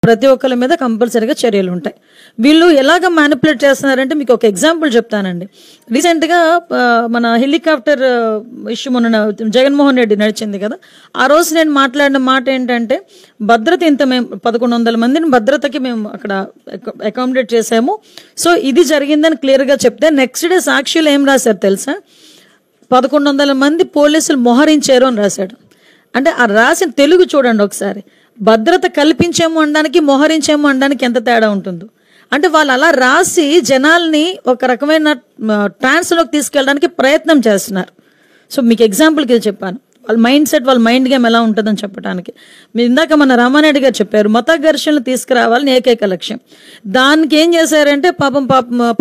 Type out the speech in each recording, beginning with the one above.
ప్రతి ఒక్కరి మీద కంపల్సరీగా చర్యలు ఉంటాయి. వీళ్ళు ఎలాగ మ్యానిపులేట్ చేస్తున్నారంటే మీకు ఒక ఎగ్జాంపుల్ చెప్తానండి. రీసెంట్గా మన హెలికాప్టర్ ఇష్యూ మొన్న జగన్మోహన్ రెడ్డి నడిచింది కదా, ఆ రోజు నేను మాట్లాడిన మాట ఏంటంటే భద్రత ఇంత మేము 1100 మందిని భద్రతకి మేము అక్కడ అకామిడేట్ చేసాము, సో ఇది జరిగిందని క్లియర్గా చెప్తే నెక్స్ట్ డే సాక్షిలో ఏం రాశారు తెలుసా, 1100 మంది పోలీసులు మోహరించారు అని రాశాడు. అంటే ఆ రాసిన తెలుగు చూడండి ఒకసారి, భద్రత కల్పించాము అనడానికి మోహరించాము అనడానికి ఎంత తేడా ఉంటుందో. అంటే వాళ్ళు అలా రాసి జనాల్ని ఒక రకమైన ట్రాన్స్లోకి తీసుకెళ్ళడానికి ప్రయత్నం చేస్తున్నారు. సో మీకు ఎగ్జాంపుల్కి ఇది చెప్పాను, వాళ్ళ మైండ్ సెట్, వాళ్ళ మైండ్ గేమ్ ఎలా ఉంటుందని చెప్పడానికి. మీరు ఇందాక మన రామారెడ్డి గారు చెప్పారు మత ఘర్షణలు తీసుకురావాలని ఏకైక లక్ష్యం. దానికి ఏం చేశారంటే పాపం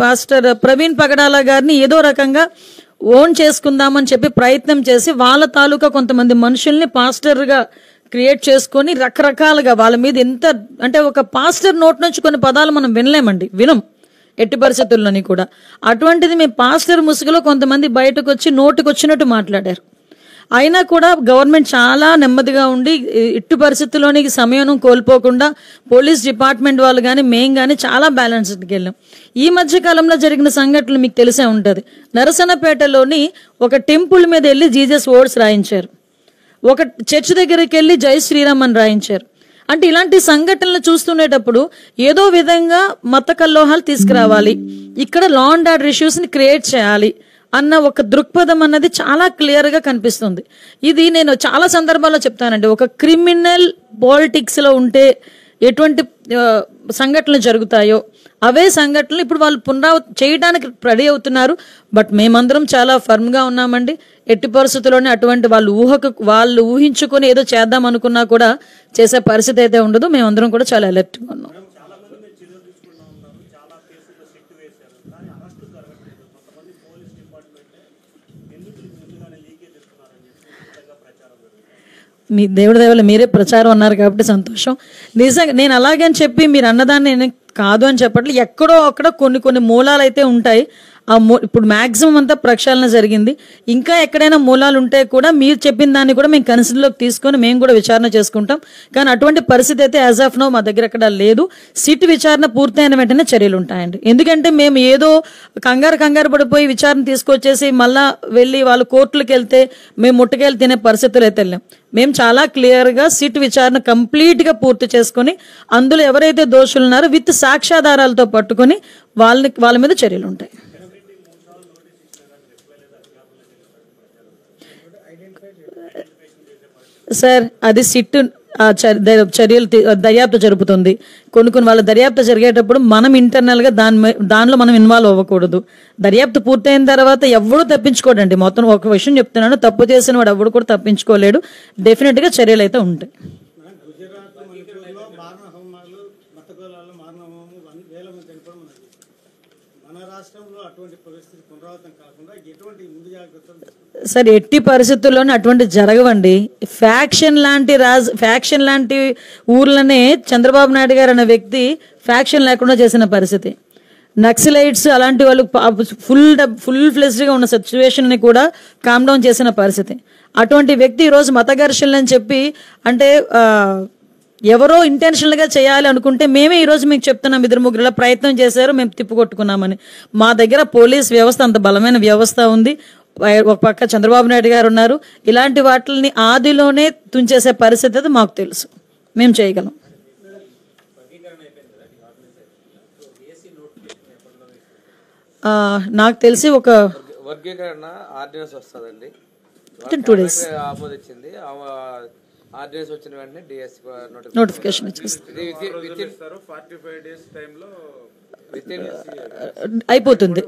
పాస్టర్ ప్రవీణ్ పగడాల గారిని ఏదో రకంగా ఓన్ చేసుకుందామని చెప్పి ప్రయత్నం చేసి వాళ్ళ తాలూకా కొంతమంది మనుషుల్ని పాస్టర్గా క్రియేట్ చేసుకొని రకరకాలుగా వాళ్ళ మీద ఎంత అంటే ఒక పాస్టర్ నోట్ నుంచి కొన్ని పదాలు మనం వినం ఎట్టి పరిస్థితుల్లోని కూడా. అటువంటిది మేము పాస్టర్ ముసుగులో కొంతమంది బయటకు వచ్చి నోటుకు వచ్చినట్టు మాట్లాడారు. అయినా కూడా గవర్నమెంట్ చాలా నెమ్మదిగా ఉండి ఇట్టు పరిస్థితుల్లోని సమయం కోల్పోకుండా పోలీస్ డిపార్ట్మెంట్ వాళ్ళు కానీ మేము కానీ చాలా బ్యాలెన్స్డ్కి వెళ్ళాం. ఈ మధ్య కాలంలో జరిగిన సంఘటనలు మీకు తెలిసే ఉంటుంది. నరసన్నపేటలోని ఒక టెంపుల్ మీద వెళ్ళి జీసస్ వర్డ్స్ రాయించారు, ఒక చర్చ్ దగ్గరికి వెళ్ళి జై శ్రీరామ్ అని రాయించారు. అంటే ఇలాంటి సంఘటనలు చూస్తుండేటప్పుడు ఏదో విధంగా మత కల్లోహాలు తీసుకురావాలి, ఇక్కడ లా అండ్ ఆర్డర్ ఇష్యూస్ని క్రియేట్ చేయాలి అన్న ఒక దృక్పథం అన్నది చాలా క్లియర్గా కనిపిస్తుంది. ఇది నేను చాలా సందర్భాల్లో చెప్తానండి, ఒక క్రిమినల్ పాలిటిక్స్లో ఉంటే ఎటువంటి సంఘటనలు జరుగుతాయో అవే సంఘటనలు ఇప్పుడు వాళ్ళు చేయడానికి రెడీ అవుతున్నారు. బట్ మేమందరం చాలా ఫర్మ్గా ఉన్నామండి. ఎట్టి పరిస్థితుల్లోనే అటువంటి వాళ్ళు ఊహించుకొని ఏదో చేద్దాం అనుకున్నా కూడా చేసే పరిస్థితి అయితే ఉండదు. మేమందరం కూడా చాలా అలర్ట్గా ఉన్నాం. మీ దేవుడి దేవల మీరే ప్రచారం అన్నారు కాబట్టి సంతోషం. నిజంగా నేను అలాగని చెప్పి మీరు అన్నదాన్ని నేను కాదు అని చెప్పట్లేదు. ఎక్కడో అక్కడ కొన్ని మూలాలు అయితే ఉంటాయి. ఇప్పుడు మ్యాక్సిమం అంతా ప్రక్షాళన జరిగింది. ఇంకా ఎక్కడైనా మూలాలు ఉంటే కూడా మీరు చెప్పిన దాన్ని కూడా మేము కన్సిడర్లోకి తీసుకొని మేము కూడా విచారణ చేసుకుంటాం. కానీ అటువంటి పరిస్థితి అయితే యాజ్ ఆఫ్ నో మా దగ్గర ఎక్కడ లేదు. సిట్ విచారణ పూర్తయిన వెంటనే చర్యలు ఉంటాయండి. ఎందుకంటే మేము ఏదో కంగారు పడిపోయి విచారణ తీసుకొచ్చేసి మళ్ళా వెళ్ళి వాళ్ళు కోర్టులకు వెళ్తే మేము ముట్టకెళ్ళి తినే పరిస్థితులు అయితే వెళ్ళాం. మేము చాలా క్లియర్గా సిట్ విచారణ కంప్లీట్గా పూర్తి చేసుకొని అందులో ఎవరైతే దోషులు ఉన్నారో విత్ సాక్ష్యాధారాలతో పట్టుకొని వాళ్ళ మీద చర్యలు ఉంటాయి. సార్ అది సిట్ చర్యలు దర్యాప్తు జరుపుతుంది. కొన్ని వాళ్ళ దర్యాప్తు జరిగేటప్పుడు మనం ఇంటర్నల్గా దానిలో మనం ఇన్వాల్వ్ అవ్వకూడదు. దర్యాప్తు పూర్తయిన తర్వాత ఎవడు తప్పించుకోడండి. మొత్తం ఒక విషయం చెప్తున్నాను, తప్పు చేసిన వాడు ఎవడు కూడా తప్పించుకోలేడు. డెఫినెట్గా చర్యలు అయితే ఉంటాయి. సార్ ఎట్టి పరిస్థితుల్లోనే అటువంటి జరగవండి. ఫ్యాక్షన్ లాంటి ఊర్లనే చంద్రబాబు నాయుడు గారు అనే వ్యక్తి ఫ్యాక్షన్ లేకుండా చేసిన పరిస్థితి. నక్సలైట్స్ అలాంటి వాళ్ళు ఫుల్ ఫ్లెజ్డ్గా ఉన్న సిచ్యువేషన్ని కూడా కామ్ డౌన్ చేసిన పరిస్థితి. అటువంటి వ్యక్తి ఈరోజు మత ఘర్షణలు అని చెప్పి అంటే ఎవరో ఇంటెన్షనల్గా చేయాలి అనుకుంటే మేమే ఈరోజు మీకు చెప్తున్నాం, 2-3 ప్రయత్నం చేశారు, మేము తిప్పుకొట్టుకున్నామని. మా దగ్గర పోలీస్ వ్యవస్థ అంత బలమైన వ్యవస్థ ఉంది. ఒక పక్క చంద్రబాబు నాయుడు గారు ఉన్నారు. ఇలాంటి వాటిని ఆదిలోనే తుంచేసే పరిస్థితి అయితే మాకు తెలుసు, మేము చేయగలం. నాకు తెలిసి ఒక 2 days ఆర్డినెన్స్ వచ్చిన వెంటనే డిఎస్ నోటిఫికేషన్ అయిపోతుంది.